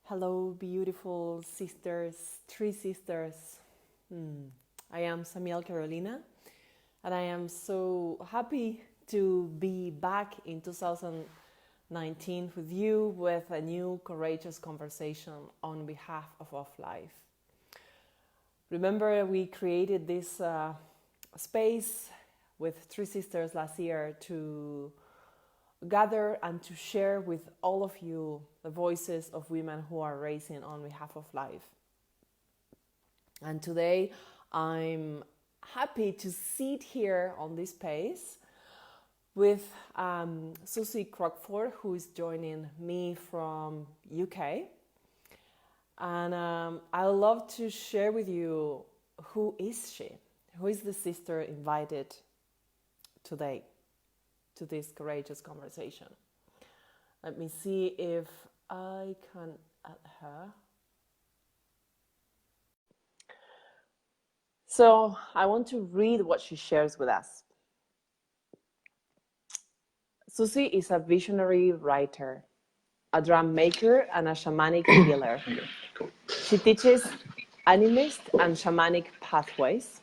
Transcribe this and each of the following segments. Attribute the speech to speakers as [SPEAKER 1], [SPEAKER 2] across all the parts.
[SPEAKER 1] Hello, beautiful sisters, three sisters. I am Samiel Carolina, and I am so happy to be back in 2019 with you with a new courageous conversation on behalf of life. Remember, we created this space with three sisters last year to gather and to share with all of you the voices of women who are raising on behalf of life. And today I'm happy to sit here on this space with Suzy Crockford, who is joining me from UK. And I love to share with you, who is she? Who is the sister invited today to this courageous conversation? Let me see if I can add her. So I want to read what she shares with us. Suzy is a visionary writer, a drum maker, and a shamanic healer. She teaches animist and shamanic pathways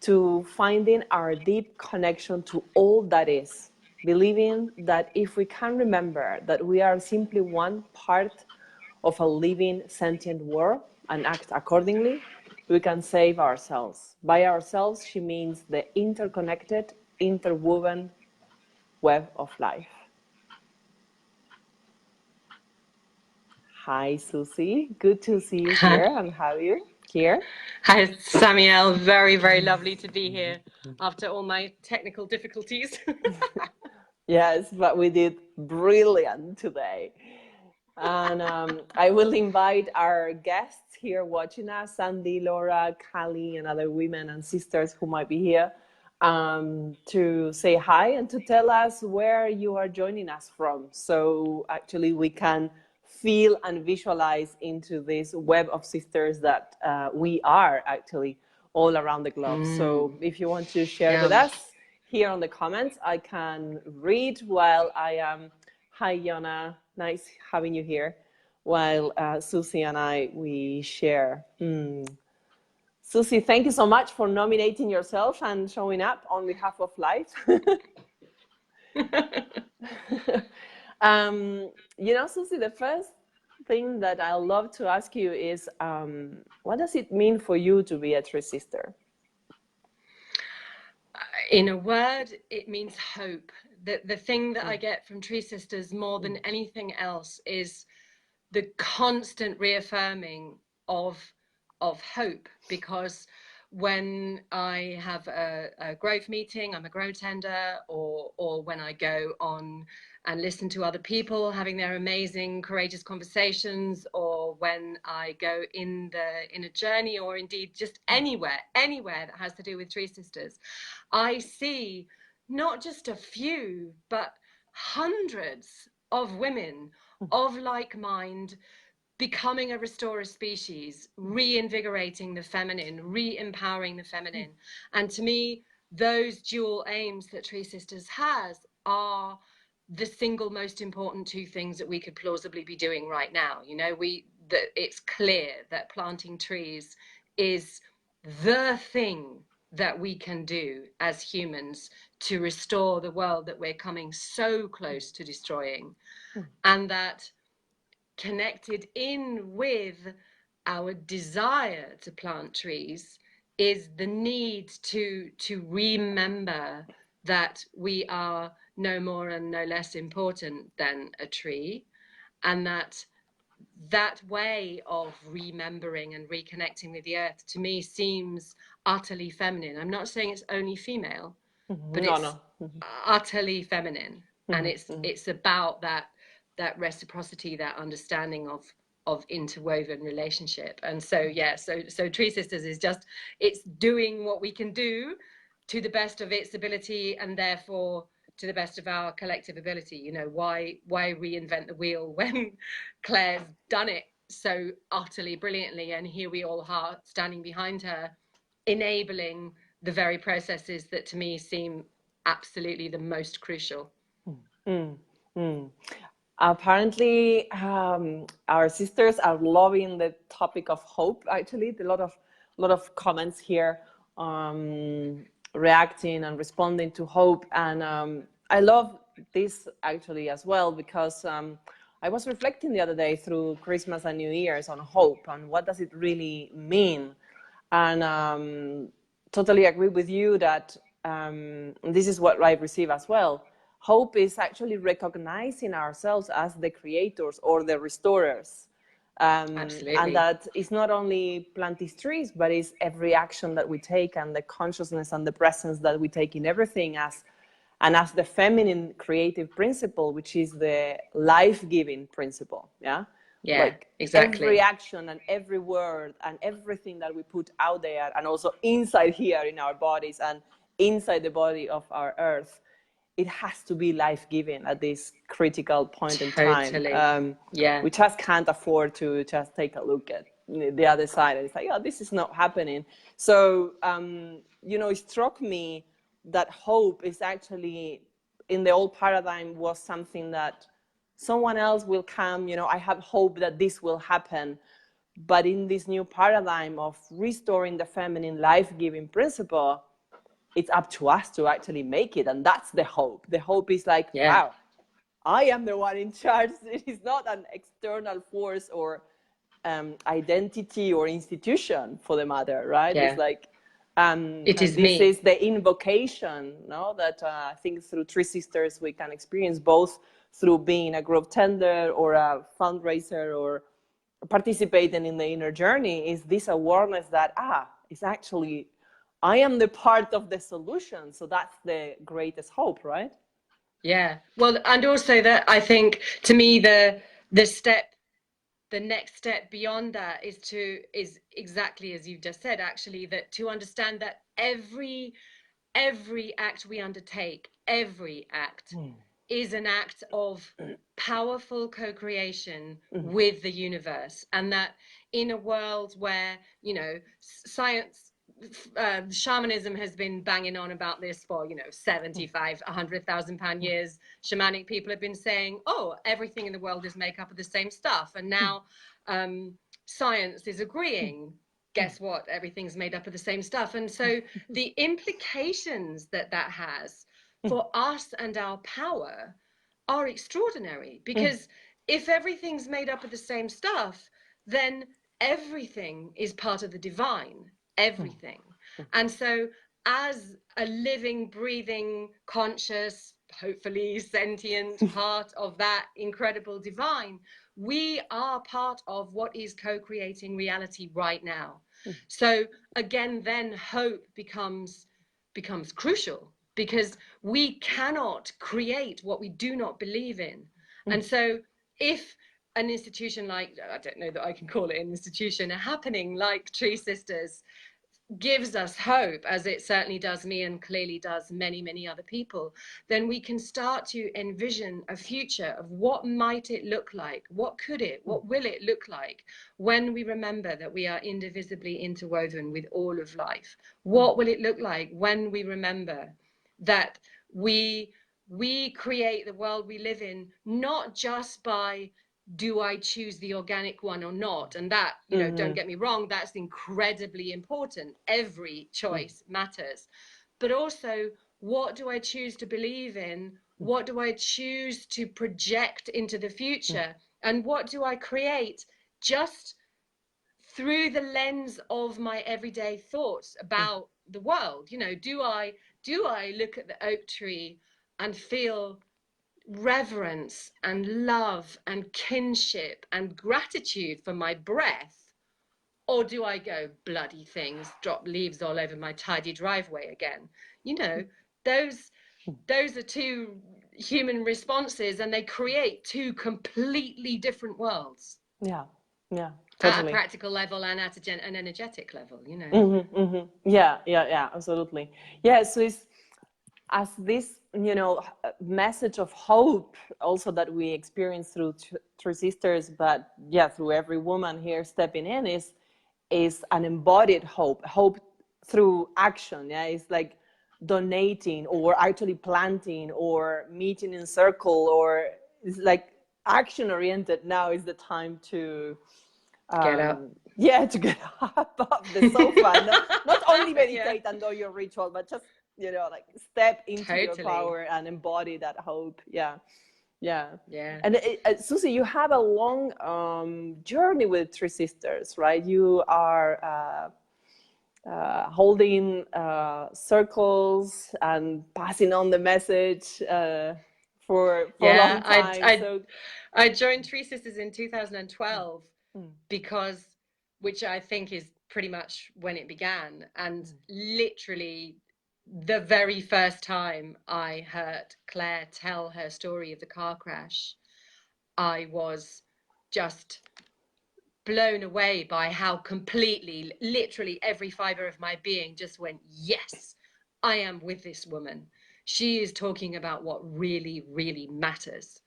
[SPEAKER 1] to finding our deep connection to all that is, believing that if we can remember that we are simply one part of a living, sentient world and act accordingly, we can save ourselves. By ourselves, she means the interconnected, interwoven web of life. Hi, Suzy. Good to see you here and have you here.
[SPEAKER 2] Hi, Samiel. Very, very lovely to be here after all my technical difficulties.
[SPEAKER 1] Yes, but we did brilliant today. And I will invite our guests here watching us, Sandy, Laura, Callie, and other women and sisters who might be here, to say hi and to tell us where you are joining us from. So actually we can feel and visualize into this web of sisters that we are actually all around the globe. So if you want to share with us here on the comments, I can read while I am. Hi, Yona. Nice having you here. While Suzy and we share. Suzy, thank you so much for nominating yourself and showing up on behalf of life. Suzy, the first thing that I love to ask you is, what does it mean for you to be a true sister?
[SPEAKER 2] In a word, it means hope. The thing that I get from Tree Sisters more than anything else is the constant reaffirming of hope, because when I have a growth meeting, I'm a grow tender, or when I go on and listen to other people having their amazing, courageous conversations, or when I go in a journey, or indeed just anywhere that has to do with Tree Sisters, I see not just a few, but hundreds of women of like mind becoming a restorer species, reinvigorating the feminine, re-empowering the feminine. And to me, those dual aims that Tree Sisters has are the single most important two things that we could plausibly be doing right now. It's clear that planting trees is the thing that we can do as humans to restore the world that we're coming so close to destroying. And that connected in with our desire to plant trees is the need to remember that we are no more and no less important than a tree, and that way of remembering and reconnecting with the earth to me seems utterly feminine. I'm not saying it's only female, but it's utterly feminine. And it's about that reciprocity, that understanding of interwoven relationship. And so Tree Sisters is just, it's doing what we can do to the best of its ability, and therefore to the best of our collective ability. Why reinvent the wheel when Claire's done it so utterly brilliantly, and here we all are standing behind her, enabling the very processes that to me seem absolutely the most crucial.
[SPEAKER 1] Apparently, our sisters are loving the topic of hope. Actually, a lot of comments here, reacting and responding to hope, and I love this actually as well because I was reflecting the other day through Christmas and New Year's on hope and what does it really mean, and totally agree with you that this is what I receive as well. Hope is actually recognizing ourselves as the creators or the restorers. And
[SPEAKER 2] Absolutely.
[SPEAKER 1] that it's not only plant these trees, but it's every action that we take and the consciousness and the presence that we take in everything as the feminine creative principle, which is the life-giving principle. Yeah.
[SPEAKER 2] Yeah,
[SPEAKER 1] Like every
[SPEAKER 2] exactly.
[SPEAKER 1] action and every word and everything that we put out there and also inside here in our bodies and inside the body of our earth, it has to be life-giving at this critical point in time.
[SPEAKER 2] Totally. Yeah.
[SPEAKER 1] We just can't afford to just take a look at the other side and it's like, oh, this is not happening. So it struck me that hope is actually in the old paradigm was something that someone else will come, I have hope that this will happen. But in this new paradigm of restoring the feminine life-giving principle, it's up to us to actually make it. And that's the hope. The hope is like,
[SPEAKER 2] Yeah.
[SPEAKER 1] wow, I am the one in charge. It is not an external force or identity or institution for the matter, right? It's
[SPEAKER 2] Yeah.
[SPEAKER 1] like,
[SPEAKER 2] It
[SPEAKER 1] and
[SPEAKER 2] is
[SPEAKER 1] this
[SPEAKER 2] me.
[SPEAKER 1] is the invocation, no, that I think through Three Sisters we can experience both through being a grove tender or a fundraiser or participating in the inner journey is this awareness that, it's actually, I am the part of the solution. So that's the greatest hope, right?
[SPEAKER 2] Yeah. Well, and also that I think to me the next step beyond that is exactly as you've just said, actually, that to understand that every act we undertake, every act is an act of powerful co-creation with the universe, and that in a world where science, shamanism has been banging on about this for 75 100,000 years. Shamanic people have been saying, oh, everything in the world is made up of the same stuff, and now science is agreeing, guess what, everything's made up of the same stuff. And so the implications that has for us and our power are extraordinary, because if everything's made up of the same stuff, then everything is part of the divine, everything. And so as a living, breathing, conscious, hopefully sentient part of that incredible divine, we are part of what is co-creating reality right now. So again, then hope becomes crucial, because we cannot create what we do not believe in. And so if an institution like, I don't know that I can call it an institution, a happening like Tree Sisters gives us hope, as it certainly does me and clearly does many, many other people, then we can start to envision a future of what might it look like, what will it look like when we remember that we are indivisibly interwoven with all of life. What will it look like when we remember that we create the world we live in, not just by, do I choose the organic one or not? And that, don't get me wrong, that's incredibly important. Every choice matters. But also, what do I choose to believe in? What do I choose to project into the future? And what do I create just through the lens of my everyday thoughts about the world? Do I look at the oak tree and feel reverence and love and kinship and gratitude for my breath? Or do I go, bloody things, drop leaves all over my tidy driveway again? Those are two human responses, and they create two completely different worlds.
[SPEAKER 1] Yeah, yeah,
[SPEAKER 2] At a
[SPEAKER 1] totally.
[SPEAKER 2] practical level and at an energetic level,
[SPEAKER 1] Yeah, absolutely. Yeah, so it's as this, message of hope also that we experience through Three Sisters, but yeah, through every woman here stepping in is an embodied hope through action. Yeah, it's like donating or actually planting or meeting in circle, or it's like action oriented, now is the time to
[SPEAKER 2] get up.
[SPEAKER 1] to get up off the sofa, not only meditate and do your ritual, but just, like step into your power and embody that hope. Yeah. And Suzy, you have a long journey with Three Sisters, right? You are holding circles and passing on the message for a long time.
[SPEAKER 2] I joined Three Sisters in 2012 because, which I think is pretty much when it began, and literally the very first time I heard Claire tell her story of the car crash, I was just blown away by how completely, literally every fiber of my being just went, yes, I am with this woman. She is talking about what really, really matters.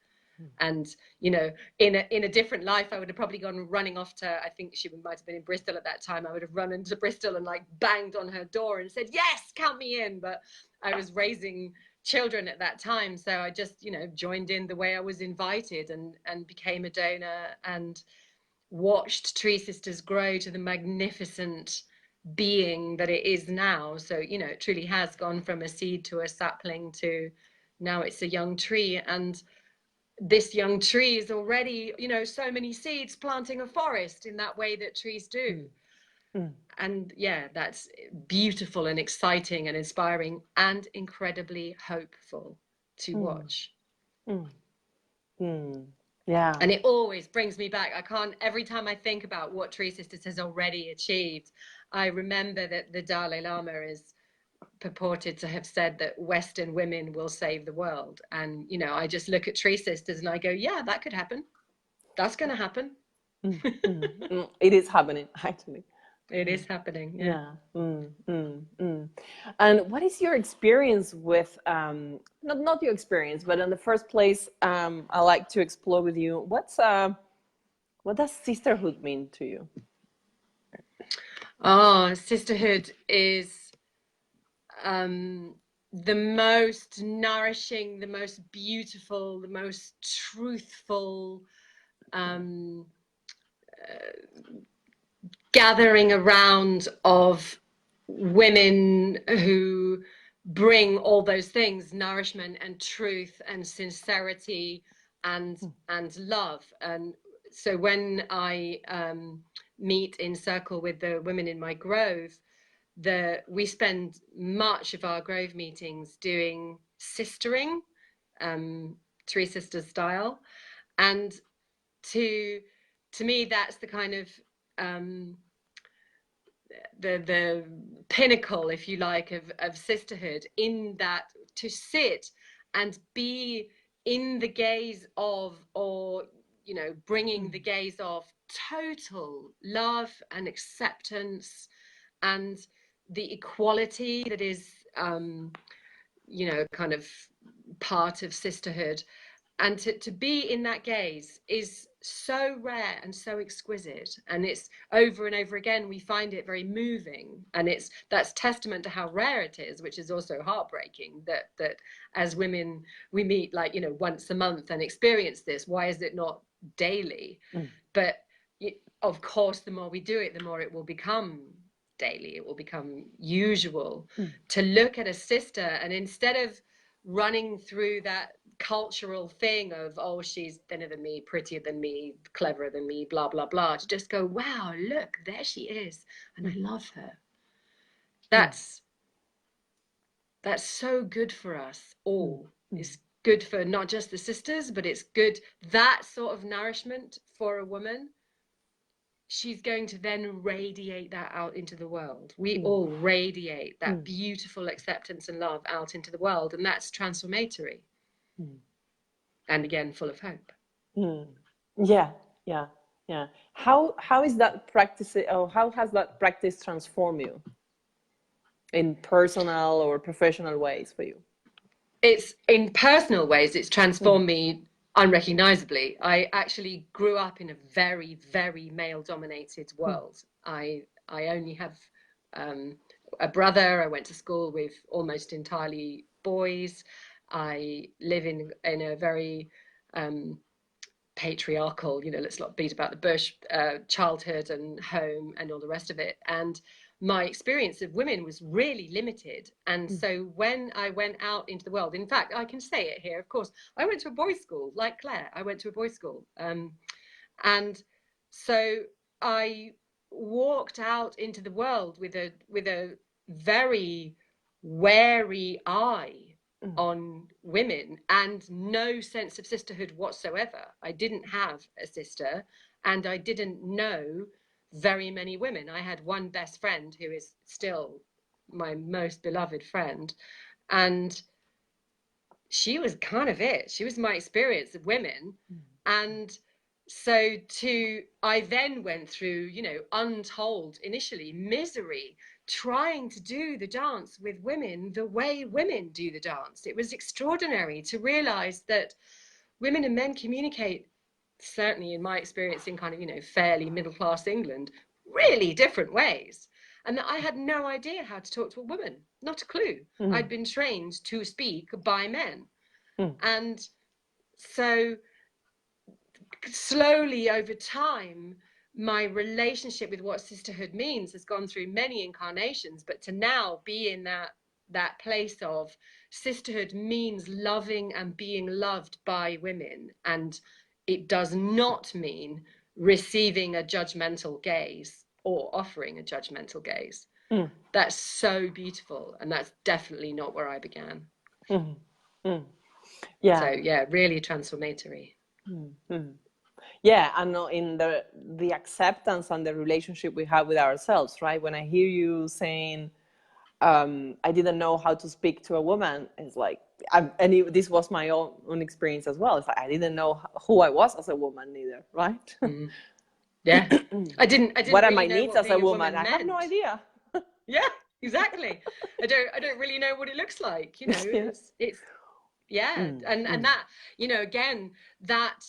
[SPEAKER 2] And, in a different life, I would have probably gone running off to, I think she might have been in Bristol at that time. I would have run into Bristol and banged on her door and said, yes, count me in. But I was raising children at that time. So I just, joined in the way I was invited and became a donor and watched Tree Sisters grow to the magnificent being that it is now. So, it truly has gone from a seed to a sapling to now it's a young tree. And this young tree is already, so many seeds planting a forest in that way that trees do. And that's beautiful and exciting and inspiring and incredibly hopeful to watch.
[SPEAKER 1] Yeah.
[SPEAKER 2] And it always brings me back. Every time I think about what Tree Sisters has already achieved, I remember that the Dalai Lama is purported to have said that Western women will save the world. And, I just look at Tree Sisters and I go, yeah, that could happen. That's going to happen.
[SPEAKER 1] It is happening, actually.
[SPEAKER 2] It is happening. Yeah.
[SPEAKER 1] And what is your experience with, not your experience, but in the first place, I like to explore with you, what does sisterhood mean to you?
[SPEAKER 2] Oh, sisterhood is the most nourishing, the most beautiful, the most truthful gathering around of women who bring all those things, nourishment and truth and sincerity and love. And so when I meet in circle with the women in my grove, we spend much of our grove meetings doing sistering, Three Sisters style. And to me, that's the kind of the pinnacle, if you like, of sisterhood, in that to sit and be in the gaze of, or bringing the gaze of total love and acceptance and the equality that is kind of part of sisterhood. And to be in that gaze is so rare and so exquisite. And it's over and over again, we find it very moving. And that's testament to how rare it is, which is also heartbreaking that as women, we meet once a month and experience this. Why is it not daily? But of course, the more we do it, the more it will become daily. It will become usual to look at a sister, and instead of running through that cultural thing of, oh, she's thinner than me, prettier than me, cleverer than me, blah blah blah, to just go, wow, look, there she is, and I love her. That's so good for us all. It's good for not just the sisters, but it's good, that sort of nourishment for a woman. She's going to then radiate that out into the world. We all radiate that beautiful acceptance and love out into the world, and that's transformatory. And again, full of hope.
[SPEAKER 1] Yeah. How is that practice, or how has that practice transformed you in personal or professional ways for you?
[SPEAKER 2] It's in personal ways, it's transformed me unrecognizably. I actually grew up in a very, very male-dominated world. I only have a brother. I went to school with almost entirely boys. I live in a very patriarchal, let's not beat about the bush, childhood and home and all the rest of it. And my experience of women was really limited. And so when I went out into the world, in fact, I can say it here, of course, I went to a boys' school, like Claire. I went to a boys' school. And so I walked out into the world with a very wary eye on women and no sense of sisterhood whatsoever. I didn't have a sister, and I didn't know very many women. I had one best friend who is still my most beloved friend, and she was kind of it. She was my experience of women. And so I then went through, untold, initially, misery, trying to do the dance with women the way women do the dance. It was extraordinary to realize that women and men communicate, certainly in my experience in kind of, fairly middle-class England, really different ways. And that I had no idea how to talk to a woman, not a clue. I'd been trained to speak by men. And so slowly over time, my relationship with what sisterhood means has gone through many incarnations, but to now be in that place of sisterhood means loving and being loved by women. And it does not mean receiving a judgmental gaze or offering a judgmental gaze. That's so beautiful. And that's definitely not where I began.
[SPEAKER 1] Yeah.
[SPEAKER 2] So yeah, really transformatory.
[SPEAKER 1] Yeah, and in the acceptance and the relationship we have with ourselves, right? When I hear you saying, I didn't know how to speak to a woman, it's like, this was my own experience as well. It's like I didn't know who I was as a woman either, right?
[SPEAKER 2] Yeah, I didn't
[SPEAKER 1] what are
[SPEAKER 2] really
[SPEAKER 1] my
[SPEAKER 2] know
[SPEAKER 1] needs
[SPEAKER 2] what
[SPEAKER 1] as a
[SPEAKER 2] being
[SPEAKER 1] woman? I
[SPEAKER 2] meant.
[SPEAKER 1] have no idea.
[SPEAKER 2] Yeah, exactly. I don't really know what it looks like. It's and that, again, that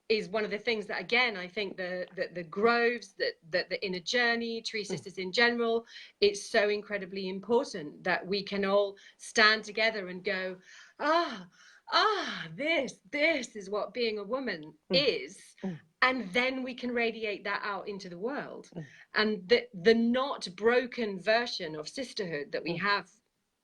[SPEAKER 2] is one of the things that, again, I think the groves, that the inner journey, Tree Sisters in general, it's so incredibly important that we can all stand together and go, this is what being a woman is. And then we can radiate that out into the world. And the not broken version of sisterhood that we have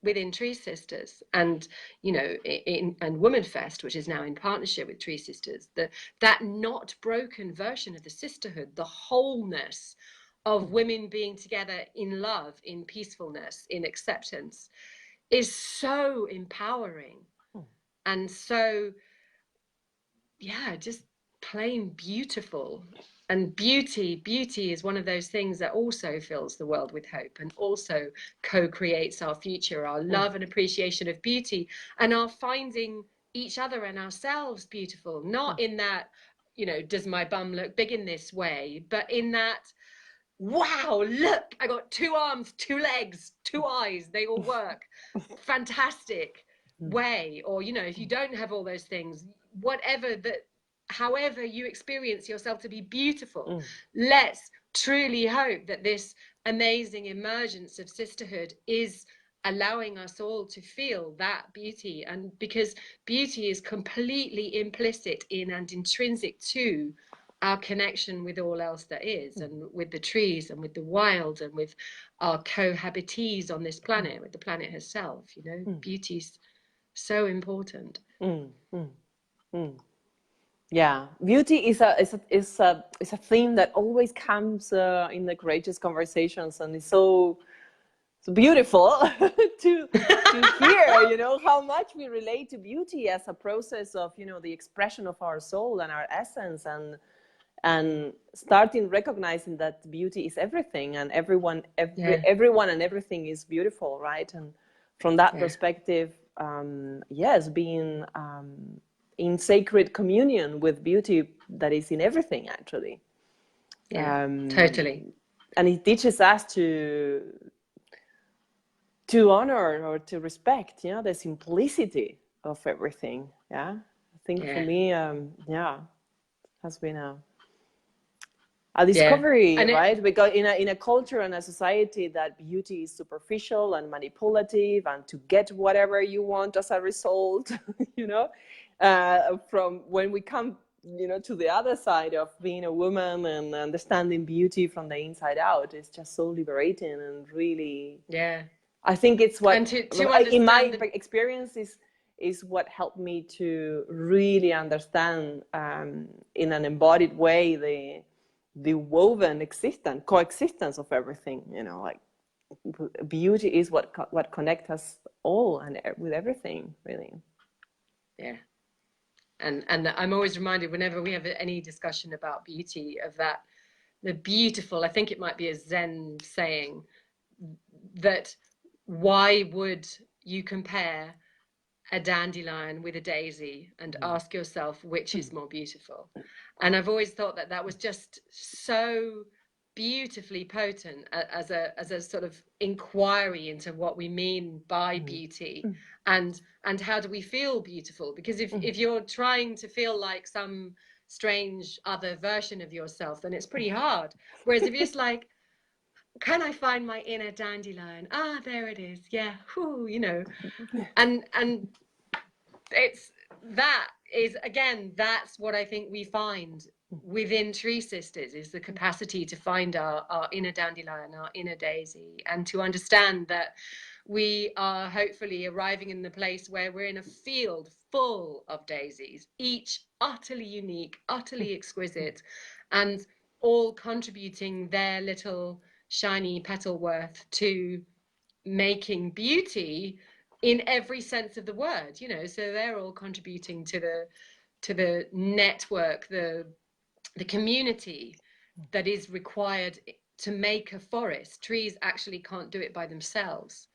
[SPEAKER 2] within Tree Sisters and, and Woman Fest, which is now in partnership with Tree Sisters, that not broken version of the sisterhood, the wholeness of women being together in love, in peacefulness, in acceptance, is so empowering. And so, yeah, just plain beautiful. And beauty is one of those things that also fills the world with hope and also co-creates our future, our love and appreciation of beauty, and our finding each other and ourselves beautiful, not in that, does my bum look big in this way, but in that, wow, look, I got 2 arms, 2 legs, 2 eyes, they all work. Fantastic way. Or, if you don't have all those things, however you experience yourself to be beautiful, let's truly hope that this amazing emergence of sisterhood is allowing us all to feel that beauty. And because beauty is completely implicit in and intrinsic to our connection with all else that is, and with the trees and with the wild and with our cohabitees on this planet, with the planet herself, beauty's so important.
[SPEAKER 1] Yeah, beauty is a theme that always comes in the courageous conversations, and it's so beautiful to hear, how much we relate to beauty as a process of, the expression of our soul and our essence, and starting recognizing that beauty is everything, and everyone and everything is beautiful, right? And from that perspective, yes, being in sacred communion with beauty that is in everything, actually.
[SPEAKER 2] Totally.
[SPEAKER 1] And it teaches us to honor or to respect, the simplicity of everything. Yeah, I think for me, has been a discovery, right? Because in a culture and a society that beauty is superficial and manipulative, and to get whatever you want as a result, from when we come to the other side of being a woman and understanding beauty from the inside out is just so liberating and really,
[SPEAKER 2] yeah.
[SPEAKER 1] I think it's what,
[SPEAKER 2] And to understand
[SPEAKER 1] in my experience, is what helped me to really understand in an embodied way the woven coexistence of everything. Like beauty is what connects us all and with everything, really.
[SPEAKER 2] Yeah. And I'm always reminded whenever we have any discussion about beauty of that, the beautiful, I think it might be a Zen saying, that why would you compare a dandelion with a daisy and ask yourself which is more beautiful? And I've always thought that that was just so beautifully potent as a sort of inquiry into what we mean by beauty, and how do we feel beautiful? Because if you're trying to feel like some strange other version of yourself, then it's pretty hard. Whereas if you're just like, can I find my inner dandelion? Ah, there it is. Yeah, whoo, and it's that is, again, that's what I think we find within Tree Sisters, is the capacity to find our inner dandelion, our inner daisy, and to understand that we are hopefully arriving in the place where we're in a field full of daisies, each utterly unique, utterly exquisite, and all contributing their little shiny petal worth to making beauty in every sense of the word, so they're all contributing to the network, the community that is required to make a forest. Trees actually can't do it by themselves,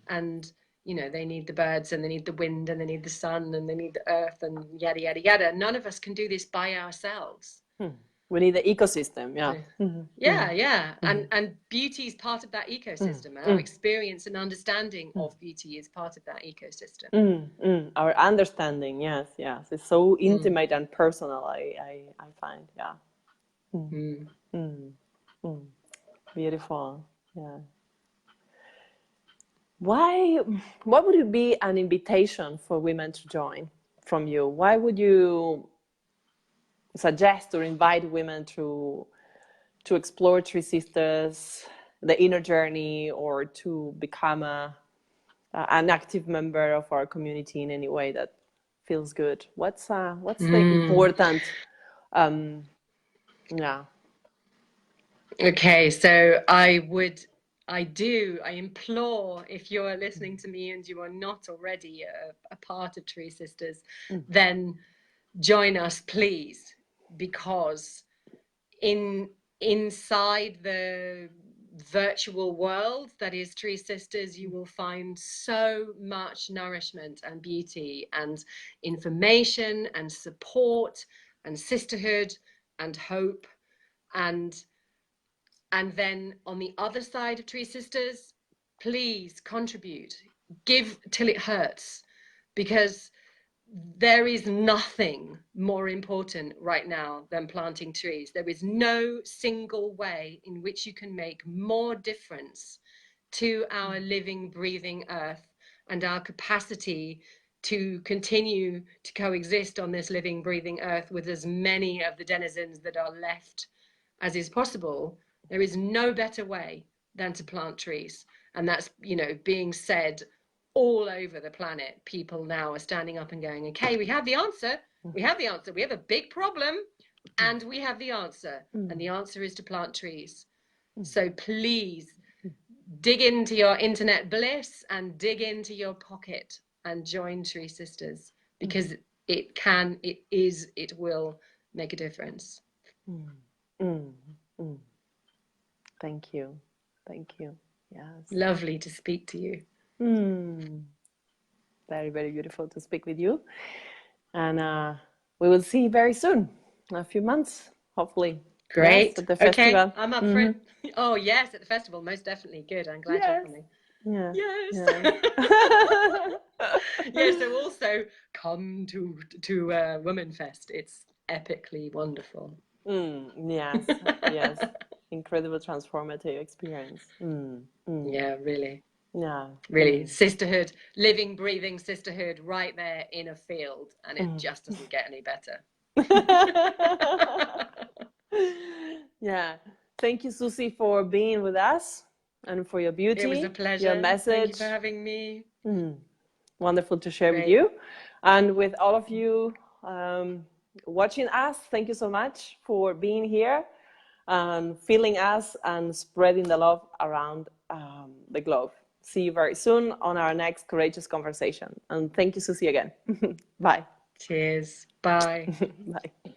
[SPEAKER 2] and they need the birds, and they need the wind, and they need the sun, and they need the earth, and yada yada yada. None of us can do this by ourselves.
[SPEAKER 1] We need the ecosystem.
[SPEAKER 2] Yeah. And beauty is part of that ecosystem. Our experience and understanding of beauty is part of that ecosystem.
[SPEAKER 1] Our understanding, yes, it's so intimate and personal. I find, beautiful. Yeah. What would it be an invitation for women to join from you? Why would you suggest or invite women to explore Tree Sisters, the inner journey, or to become an active member of our community in any way that feels good? What's the important?
[SPEAKER 2] Okay, so I implore, if you're listening to me and you are not already a part of Tree Sisters, then join us, please, because inside the virtual world that is Tree Sisters, you will find so much nourishment and beauty and information and support and sisterhood and hope, and then on the other side of Tree Sisters, please contribute, give till it hurts, because there is nothing more important right now than planting trees. There is no single way in which you can make more difference to our living, breathing earth and our capacity to continue to coexist on this living, breathing earth with as many of the denizens that are left as is possible. There is no better way than to plant trees. And that's, being said all over the planet. People now are standing up and going, okay, we have the answer. We have the answer. We have a big problem and we have the answer. And the answer is to plant trees. So please dig into your internet bliss and dig into your pocket and join Tree Sisters, because it will make a difference.
[SPEAKER 1] Thank you. Yes.
[SPEAKER 2] Lovely to speak to you.
[SPEAKER 1] Very, very beautiful to speak with you. And we will see you very soon, in a few months, hopefully.
[SPEAKER 2] Great.
[SPEAKER 1] Yes, at the festival.
[SPEAKER 2] Okay, I'm up for it. Oh, yes, at the festival, most definitely. Good. I'm glad you're coming.
[SPEAKER 1] Yeah.
[SPEAKER 2] Yes. Yeah, so also come to Womanfest. It's epically wonderful.
[SPEAKER 1] Yes. Incredible transformative experience.
[SPEAKER 2] Yeah, really.
[SPEAKER 1] Yeah.
[SPEAKER 2] Really. Sisterhood, living, breathing sisterhood right there in a field, and it just doesn't get any better.
[SPEAKER 1] Yeah. Thank you, Suzy, for being with us and for your beauty.
[SPEAKER 2] It was a pleasure.
[SPEAKER 1] Your message.
[SPEAKER 2] Thank you for having me.
[SPEAKER 1] Wonderful to share with you. And with all of you watching us, thank you so much for being here and feeling us and spreading the love around the globe. See you very soon on our next Courageous Conversation. And thank you, Suzy, again. Bye.
[SPEAKER 2] Cheers. Bye.
[SPEAKER 1] Bye.